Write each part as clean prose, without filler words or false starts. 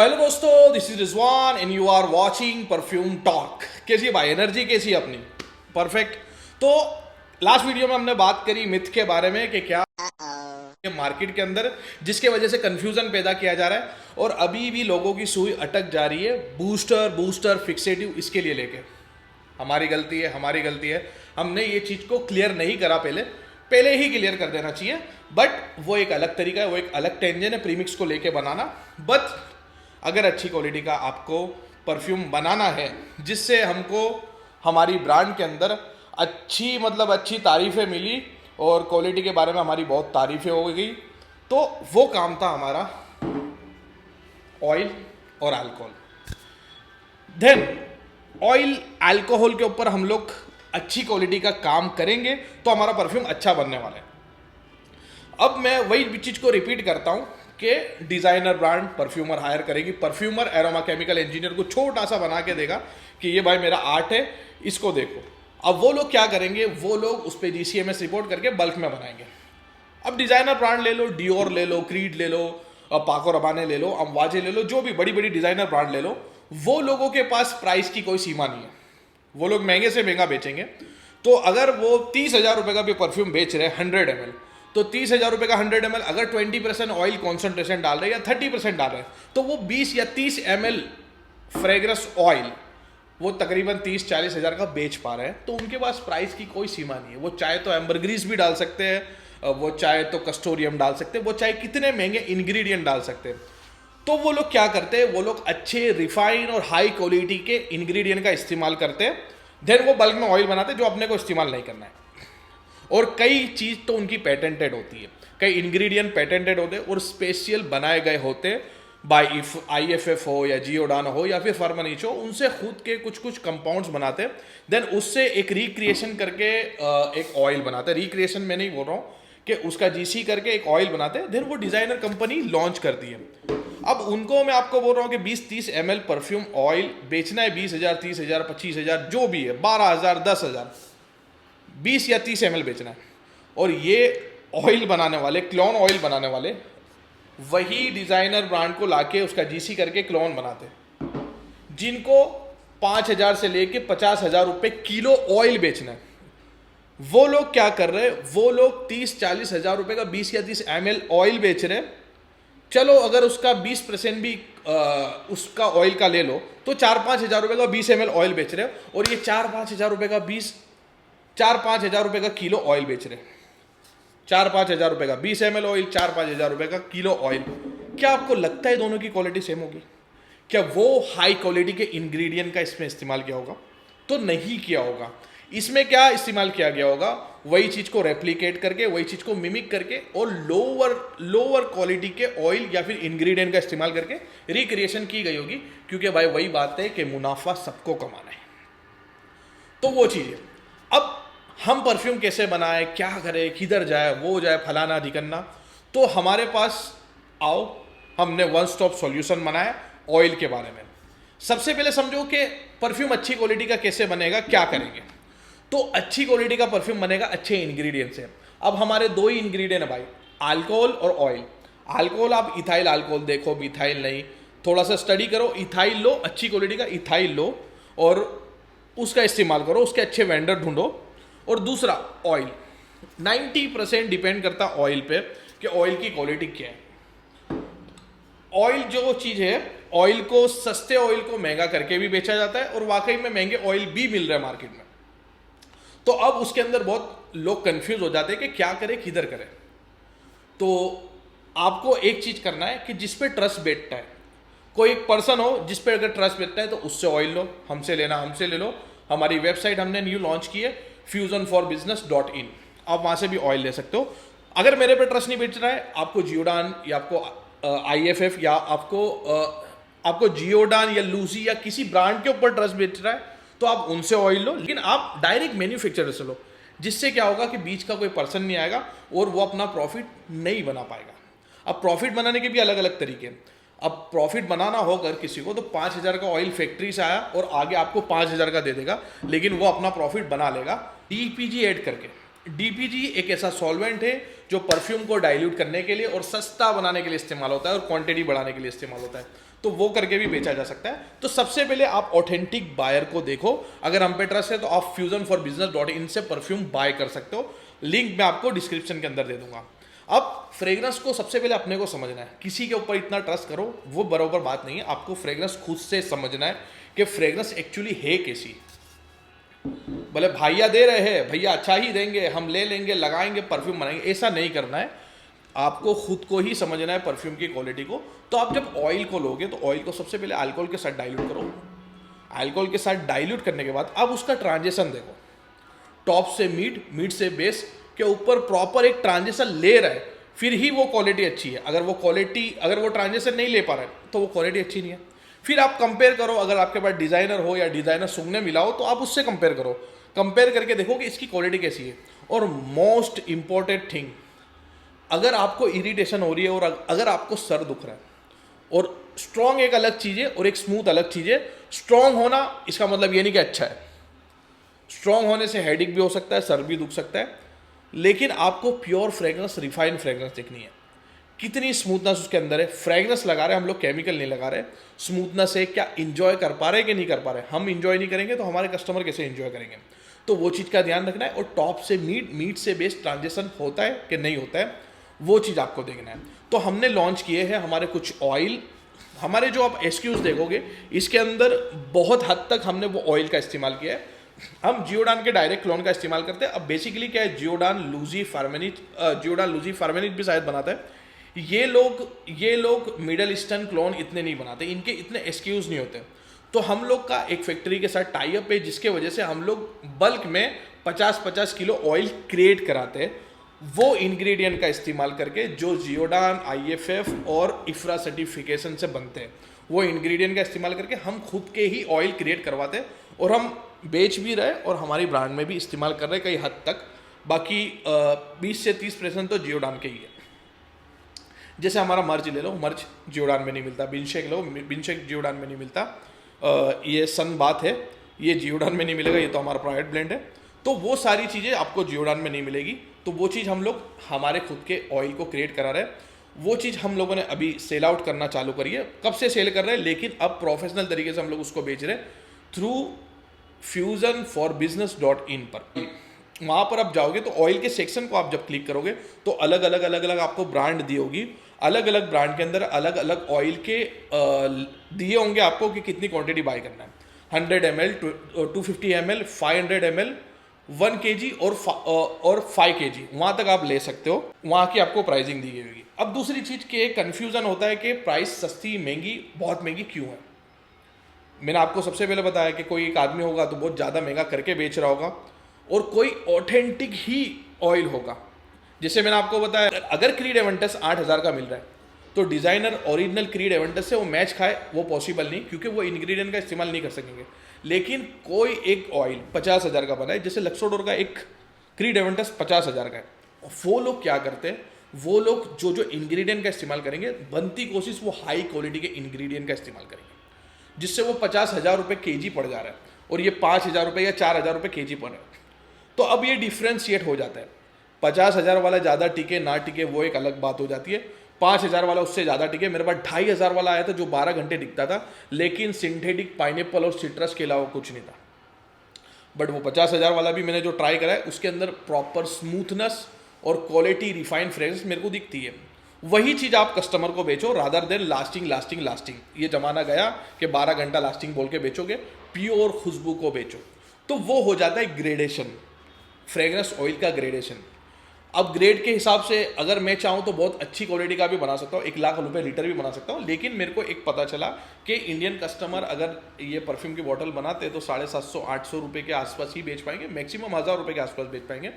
Hello दोस्तों, this is Rizwan and you are watching perfume talk. कैसी है भाई, एनर्जी कैसी है अपनी? परफेक्ट। तो लास्ट वीडियो में हमने बात करी मिथ के बारे में कि क्या मार्केट के अंदर जिसके वजह से कंफ्यूजन पैदा किया जा रहा है और अभी भी लोगों की सुई अटक जा रही है बूस्टर बूस्टर फिक्सेटिव इसके लिए लेके। हमारी गलती है, हमारी गलती है। हमने ये चीज़ को क्लियर नहीं करा, पहले ही क्लियर कर देना चाहिए। बट वो एक अलग तरीका है, वो एक अलग टेंजन है प्रीमिक्स को लेके बनाना। बट अगर अच्छी क्वालिटी का आपको परफ्यूम बनाना है जिससे हमको हमारी ब्रांड के अंदर अच्छी तारीफ़ें मिली और क्वालिटी के बारे में हमारी बहुत तारीफ़ें हो गई, तो वो काम था हमारा ऑयल और अल्कोहल। देन ऑयल अल्कोहल के ऊपर हम लोग अच्छी क्वालिटी का काम करेंगे तो हमारा परफ्यूम अच्छा बनने वाला है। अब मैं वही चीज़ को रिपीट करता हूँ कि डिज़ाइनर ब्रांड परफ्यूमर हायर करेगी। परफ्यूमर एरोमा केमिकल इंजीनियर को छोटा सा बना के देगा कि ये भाई मेरा आर्ट है, इसको देखो। अब वो लोग क्या करेंगे, वो लोग उस पर GCMS रिपोर्ट करके बल्क में बनाएंगे। अब डिज़ाइनर ब्रांड ले लो, डियोर ले लो, क्रीड ले लो, पाको रबाने ले लो, अमवाजे ले लो, जो भी बड़ी बड़ी डिज़ाइनर ब्रांड ले लो, वो लोगों के पास प्राइस की कोई सीमा नहीं है। वो लोग महंगे से महंगा बेचेंगे। तो अगर वो 30,000 रुपये का भी परफ्यूम बेच रहे हैं 100 ml, तो 30,000 रुपये का 100 ml अगर 20% ऑयल कॉन्सेंट्रेशन डाल रहे हैं या 30% डाल रहे हैं, तो वो 20 या 30 ml फ्रेग्रेंस ऑयल वो तकरीबन 30-40 हज़ार का बेच पा रहे हैं। तो उनके पास प्राइस की कोई सीमा नहीं है। वो चाहे तो एम्बरग्रीस भी डाल सकते हैं, वो चाहे तो कस्टोरियम डाल सकते हैं, वो चाहे कितने महंगे इंग्रेडिएंट डाल सकते हैं। तो वो लोग क्या करते हैं, वो लोग अच्छे रिफाइन और हाई क्वालिटी के इंग्रेडिएंट का इस्तेमाल करते हैं। देन वो बल्क में ऑयल बनाते हैं जो अपने को इस्तेमाल नहीं करना है। और कई चीज़ तो उनकी पेटेंटेड होती है, कई इंग्रेडिएंट पेटेंटेड होते हैं और स्पेशल बनाए गए होते हैं बाय IFF हो या जियोडान हो या फिर फर्मनीच हो, उनसे खुद के कुछ कुछ कंपाउंड्स बनाते हैं। देन उससे एक रिक्रिएशन करके एक ऑयल बनाते हैं। रिक्रिएशन मैं नहीं बोल रहा हूँ कि उसका GC करके एक ऑयल बनाते हैं। देन वो डिज़ाइनर कंपनी लॉन्च करती है। अब उनको मैं आपको बोल रहा हूँ कि 20-30 ml परफ्यूम ऑयल बेचना है 20,000, 30,000, 25,000 जो भी है, 12,000, 10,000, 20 या 30 ml बेचना है। और ये ऑयल बनाने वाले, क्लोन ऑयल बनाने वाले, वही डिज़ाइनर ब्रांड को लाके उसका GC करके क्लोन बनाते हैं, जिनको 5,000 से लेके 50,000 रुपये किलो ऑयल बेचना है। वो लोग क्या कर रहे हैं, वो लोग 30-40 हज़ार रुपये का 20 या 30 ml ऑयल बेच रहे हैं। चलो अगर उसका 20% भी उसका ऑयल का ले लो तो 4-5 हज़ार रुपये का 20 ml ऑयल बेच रहे हैं। और ये 4-5 हज़ार रुपये का 4-5 हज़ार रुपये का किलो ऑयल बेच रहे हैं। 4-5 हज़ार रुपये का 20 ml ऑयल, 4-5 हज़ार रुपये का किलो ऑयल। क्या आपको लगता है दोनों की क्वालिटी सेम होगी? क्या वो हाई क्वालिटी के इंग्रेडिएंट का इसमें इस्तेमाल किया होगा? तो नहीं किया होगा। इसमें क्या इस्तेमाल किया गया होगा, वही चीज़ को रेप्लिकेट करके, वही चीज़ को मिमिक करके और लोअर क्वालिटी के ऑयल या फिर इंग्रेडिएंट का इस्तेमाल करके रिक्रिएशन की गई होगी। क्योंकि भाई वही बात है कि मुनाफा सबको कमाना है। तो वो चीज़ है। अब हम परफ्यूम कैसे बनाए, क्या करें, किधर जाए, वो जाए, फलाना ढिकन्ना, तो हमारे पास आओ, हमने वन स्टॉप सॉल्यूशन बनाया ऑयल के बारे में। सबसे पहले समझो कि परफ्यूम अच्छी क्वालिटी का कैसे बनेगा, क्या करेंगे। तो अच्छी क्वालिटी का परफ्यूम बनेगा अच्छे इंग्रेडिएंट से। अब हमारे दो ही इंग्रेडिएंट है भाई, अल्कोहल और ऑयल। अल्कोहल आप इथाइल अल्कोहल देखो, मिथाइल नहीं। थोड़ा सा स्टडी करो, इथाइल लो, अच्छी क्वालिटी का इथाइल लो और उसका इस्तेमाल करो, उसके अच्छे वेंडर ढूंढो। और दूसरा ऑयल, 90% डिपेंड करता है ऑयल पे कि ऑयल की क्वालिटी क्या है। ऑयल जो चीज़ है, ऑयल को, सस्ते ऑयल को महंगा करके भी बेचा जाता है और वाकई में महंगे ऑयल भी मिल रहे हैं मार्केट में। तो अब उसके अंदर बहुत लोग कंफ्यूज हो जाते हैं कि क्या करें, किधर करें। तो आपको एक चीज़ करना है कि जिस पे ट्रस्ट बैठता है, कोई एक पर्सन हो जिस पे अगर ट्रस्ट बैठता है तो उससे ऑयल लो। हमसे लेना, हमसे ले लो। हमारी वेबसाइट हमने न्यू लॉन्च की है fusionforbusiness.in, आप वहाँ से भी ऑयल ले सकते हो। अगर मेरे पे ट्रस्ट नहीं बेच रहा है, आपको जियोडान या आपको IFF या आपको जियोडान या लूसी या किसी ब्रांड के ऊपर ट्रस्ट बेच रहा है तो आप उनसे ऑयल लो। लेकिन आप डायरेक्ट मैन्युफैक्चरर से लो, जिससे क्या होगा कि बीच का कोई पर्सन नहीं आएगा और वो अपना प्रॉफिट नहीं बना पाएगा। अब प्रॉफिट बनाने के भी अलग अलग तरीके हैं। अब प्रॉफिट बनाना हो अगर किसी को तो 5,000 का ऑयल फैक्ट्री से आया और आगे आपको 5,000 का दे देगा, लेकिन वो अपना प्रॉफिट बना लेगा DPG ऐड करके। DPG एक ऐसा सॉल्वेंट है जो परफ्यूम को डाइल्यूट करने के लिए और सस्ता बनाने के लिए इस्तेमाल होता है और क्वांटिटी बढ़ाने के लिए इस्तेमाल होता है। तो वो करके भी बेचा जा सकता है। तो सबसे पहले आप ऑथेंटिक बायर को देखो, अगर हम पे ट्रस्ट है तो आप fusionforbusiness.in से परफ्यूम बाय कर सकते हो, लिंक मैं आपको डिस्क्रिप्शन के अंदर दे दूंगा। अब फ्रेग्रेंस को सबसे पहले अपने को समझना है, किसी के ऊपर इतना ट्रस्ट करो वो बराबर बात नहीं है, आपको फ्रेग्रेंस खुद से समझना है कि फ्रेग्रेंस एक्चुअली है कैसी। भले भैया दे रहे हैं, भैया अच्छा ही देंगे, हम ले लेंगे, लगाएंगे, परफ्यूम बनाएंगे, ऐसा नहीं करना है। आपको खुद को ही समझना है परफ्यूम की क्वालिटी को। तो आप जब ऑयल को लोगे तो ऑयल को सबसे पहले अल्कोहल के साथ डाइल्यूट करो। अल्कोहल के साथ डाइल्यूट करने के बाद अब उसका ट्रांजिशन देखो, टॉप से मिड, मिड से बेस के ऊपर प्रॉपर एक ट्रांजिशन ले रहा है, फिर ही वो क्वालिटी अच्छी है। अगर वो ट्रांजिशन नहीं ले पा रहा है तो वो क्वालिटी अच्छी नहीं है। फिर आप कंपेयर करो, अगर आपके पास डिजाइनर हो या डिजाइनर सूंघने मिला हो तो आप उससे कंपेयर करो, कंपेयर करके देखो कि इसकी क्वालिटी कैसी है। और मोस्ट इंपॉर्टेंट थिंग, अगर आपको इरिटेशन हो रही है और अगर आपको सर दुख रहा है, और स्ट्रॉन्ग एक अलग चीज़ है और एक स्मूथ अलग चीज़ है। स्ट्रॉन्ग होना इसका मतलब ये नहीं कि अच्छा है, स्ट्रॉन्ग होने से हेडेक भी हो सकता है, सर भी दुख सकता है, लेकिन आपको प्योर फ्रेग्रेंस, रिफाइंड फ्रेग्रेंस देखनी है। कितनी स्मूथनेस उसके अंदर है, फ्रेग्रेंस लगा रहे हैं हम लोग, केमिकल नहीं लगा रहे, स्मूथनेस है, क्या इंजॉय कर पा रहे हैं कि नहीं कर पा रहे। हम इंजॉय नहीं करेंगे तो हमारे कस्टमर कैसे इंजॉय करेंगे, तो वो चीज़ का ध्यान रखना है। और टॉप से मीट, मीट से बेस ट्रांजेक्शन होता है कि नहीं होता है, वो चीज़ आपको देखना है। तो हमने लॉन्च किए हैं हमारे कुछ ऑयल, हमारे जो आप एसक्यूज देखोगे इसके अंदर बहुत हद तक हमने वो ऑयल का इस्तेमाल किया है। हम जियोडान के डायरेक्ट क्लोन का इस्तेमाल करते हैं। अब बेसिकली क्या है, जियोडान लूजी फार्मेनिच भी शायद बनाता है। ये लोग मिडल ईस्टर्न क्लोन इतने नहीं बनाते, इनके इतने एसक्यूज नहीं होते। तो हम लोग का एक फैक्ट्री के साथ टाई अप है, जिसके वजह से हम लोग बल्क में 50-50 किलो ऑयल क्रिएट कराते हैं, वो इंग्रेडिएंट का इस्तेमाल करके जो जियोडान, IFF और इफ्रा सर्टिफिकेशन से बनते हैं, वो इंग्रेडिएंट का इस्तेमाल करके हम खुद के ही ऑयल क्रिएट करवाते हैं और हम बेच भी रहे और हमारी ब्रांड में भी इस्तेमाल कर रहे हैं कई हद तक। बाकी 20 से 30% तो जियोडान के ही है। जैसे हमारा मर्ज ले लो, मर्ज जियोडान में नहीं मिलता, बिनशेक लो, बिनशेक जियोडान में नहीं मिलता, ये सन बात है, ये जियोडान में नहीं मिलेगा, ये तो हमारा प्राइवेट ब्लेंड है। तो वो सारी चीज़ें आपको जियोडान में नहीं मिलेगी। तो वो चीज़ हम लोग हमारे खुद के ऑयल को क्रिएट करा रहे हैं, वो चीज़ हम लोगों ने अभी सेल आउट करना चालू करी है। कब से सेल कर रहे हैं, लेकिन अब प्रोफेशनल तरीके से हम लोग उसको बेच रहे हैं थ्रू fusionforbusiness.in पर। वहाँ पर आप जाओगे तो ऑयल के सेक्शन को आप जब क्लिक करोगे तो अलग अलग आपको ब्रांड दी होगी, अलग अलग ब्रांड के अंदर अलग अलग ऑयल के दिए होंगे आपको कि कितनी क्वांटिटी बाय करना है, 100 ml, 250 ml, 500 ml, 1 kg और 5 kg, वहाँ तक आप ले सकते हो। वहाँ की आपको प्राइसिंग दी गई होगी। अब दूसरी चीज़ के कन्फ्यूज़न होता है कि प्राइस सस्ती, महंगी, बहुत महंगी क्यों है। मैंने आपको सबसे पहले बताया कि कोई एक आदमी होगा तो बहुत ज़्यादा महंगा करके बेच रहा होगा, और कोई ऑथेंटिक ही ऑयल होगा। जैसे मैंने आपको बताया, अगर क्रीड एवेंटस 8,000 का मिल रहा है तो डिज़ाइनर ओरिजिनल क्रीड एवेंटस से वो मैच खाए, वो पॉसिबल नहीं, क्योंकि वो इंग्रेडिएंट का इस्तेमाल नहीं कर सकेंगे। लेकिन कोई एक ऑयल 50,000 का बना है, जैसे लक्सोडोर का एक क्रीड एवेंटस 50,000 का है, वो लोग क्या करते हैं, वो लोग जो इंग्रेडिएंट का इस्तेमाल करेंगे, बनती कोशिश वो हाई क्वालिटी के इंग्रेडिएंट का इस्तेमाल करेंगे, जिससे वो 50,000 रुपये केजी पड़ जा रहा है और ये 5,000 रुपये या 4,000 रुपये केजी पड़ रहा है। तो अब ये डिफ्रेंशिएट हो जाता है। 50,000 वाला ज़्यादा टिके ना टिके वो एक अलग बात हो जाती है, 5,000 वाला उससे ज़्यादा टिके। मेरे पास 2,500 वाला आया था जो 12 घंटे टिकता था, लेकिन सिंथेटिक पाइनएप्पल और सिट्रस के अलावा कुछ नहीं था। बट वो 50,000 वाला भी मैंने जो ट्राई करा है, उसके अंदर प्रॉपर स्मूथनेस और क्वालिटी रिफाइंड फ्रेग्रेंस मेरे को दिखती है। वही चीज़ आप कस्टमर को बेचो रादर देन लास्टिंग। ये जमाना गया कि 12 घंटा लास्टिंग बोल के बेचोगे, प्योर खुशबू को बेचो। तो वो हो जाता है ग्रेडेशन, फ्रेग्रेंस ऑयल का ग्रेडेशन। अब ग्रेड के हिसाब से अगर मैं चाहूँ तो बहुत अच्छी क्वालिटी का भी बना सकता हूँ, 1 लाख रुपए लीटर भी बना सकता हूँ। लेकिन मेरे को एक पता चला कि इंडियन कस्टमर अगर ये परफ्यूम की बॉटल बनाते हैं तो 750-800 रुपये के आसपास ही बेच पाएंगे, मैक्सिमम 1,000 रुपये के आसपास बेच पाएंगे।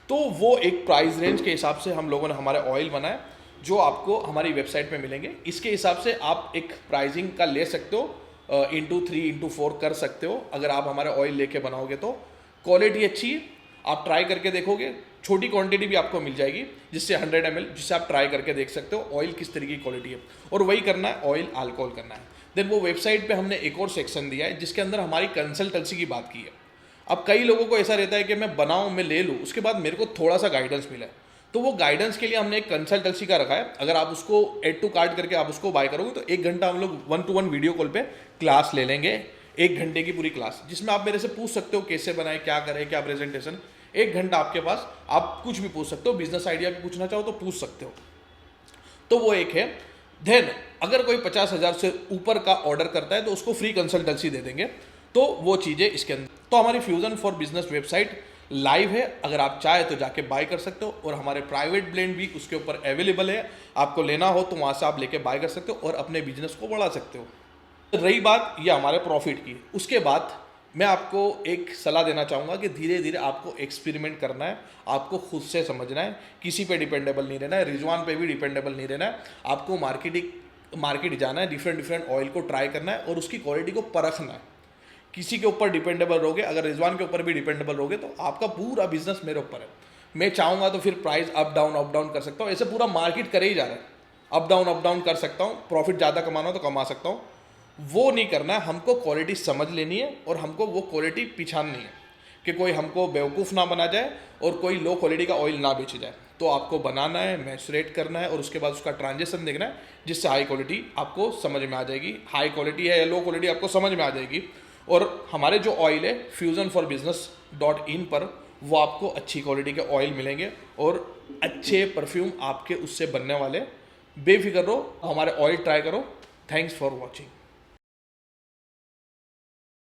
तो वो एक प्राइस रेंज के हिसाब से हम लोगों ने हमारे ऑयल बनाए, जो आपको हमारी वेबसाइट पे मिलेंगे। इसके हिसाब से आप एक प्राइसिंग का ले सकते हो, इंटू 3 इंटू 4 कर सकते हो। अगर आप हमारे ऑयल लेके बनाओगे तो क्वालिटी अच्छी है, आप ट्राई करके देखोगे, छोटी क्वांटिटी भी आपको मिल जाएगी, जिससे 100 ml, जिससे आप ट्राई करके देख सकते हो ऑयल किस तरीके की क्वालिटी है। और वही करना है, ऑयल अल्कोहल करना है। देन वो वेबसाइट पे हमने एक और सेक्शन दिया है जिसके अंदर हमारी कंसल्टेंसी की बात की है। अब कई लोगों को ऐसा रहता है कि मैं बनाऊँ, मैं ले लूँ, उसके बाद मेरे को थोड़ा सा गाइडेंस मिला है, तो वो गाइडेंस के लिए हमने एक कंसल्टेंसी का रखा है। अगर आप उसको ऐड टू कार्ट करके आप उसको बाय करोगे तो 1 घंटा हम लोग 1-to-1 वीडियो कॉल पे क्लास ले लेंगे, 1 घंटे की पूरी क्लास, जिसमें आप मेरे से पूछ सकते हो कैसे बनाए, क्या करें, क्या प्रेजेंटेशन। 1 घंटा आपके पास, आप कुछ भी पूछ सकते हो, बिजनेस आइडिया भी पूछना चाहो तो पूछ सकते हो। तो वो एक है। देन अगर कोई 50,000 से ऊपर का ऑर्डर करता है तो उसको फ्री कंसल्टेंसी दे देंगे। तो वो चीज़ें इसके अंदर। तो हमारी fusion for business website live है, अगर आप चाहे तो जाके बाय कर सकते हो, और हमारे प्राइवेट ब्लेंड भी उसके ऊपर अवेलेबल है। आपको लेना हो तो वहाँ से आप लेके बाय कर सकते हो और अपने बिजनेस को बढ़ा सकते हो। रही बात ये हमारे प्रॉफिट की, उसके बाद मैं आपको एक सलाह देना चाहूँगा कि धीरे धीरे आपको एक्सपेरिमेंट करना है, आपको खुद से समझना है, किसी पे डिपेंडेबल नहीं रहना है, रिजवान पे भी डिपेंडेबल नहीं रहना है। आपको मार्केट जाना है, डिफरेंट ऑयल को ट्राई करना है और उसकी क्वालिटी को परखना है। किसी के ऊपर डिपेंडेबल रहोगे, अगर रिजवान के ऊपर भी डिपेंडेबल रहोगे तो आपका पूरा बिजनेस मेरे ऊपर है। मैं चाहूँगा तो फिर प्राइस अप डाउन कर सकता हूँ, ऐसे पूरा मार्केट करे ही जा रहा है। अप डाउन कर सकता हूँ, प्रॉफिट ज़्यादा कमाना हो तो कमा सकता हूँ। वो नहीं करना है, हमको क्वालिटी समझ लेनी है और हमको वो क्वालिटी पिछाननी है कि कोई हमको बेवकूफ़ ना बना जाए और कोई लो क्वालिटी का ऑयल ना बेची जाए। तो आपको बनाना है, मैचुरेट करना है और उसके बाद उसका ट्रांजेक्शन देखना है, जिससे हाई क्वालिटी आपको समझ में आ जाएगी। हाई क्वालिटी है या लो क्वालिटी आपको समझ में आ जाएगी। और हमारे जो ऑयल है fusionforbusiness.in पर, वो आपको अच्छी क्वालिटी के ऑयल मिलेंगे और अच्छे परफ्यूम आपके उससे बनने वाले। बेफिक्र रहो, हमारे ऑयल ट्राई करो। Thanks for watching.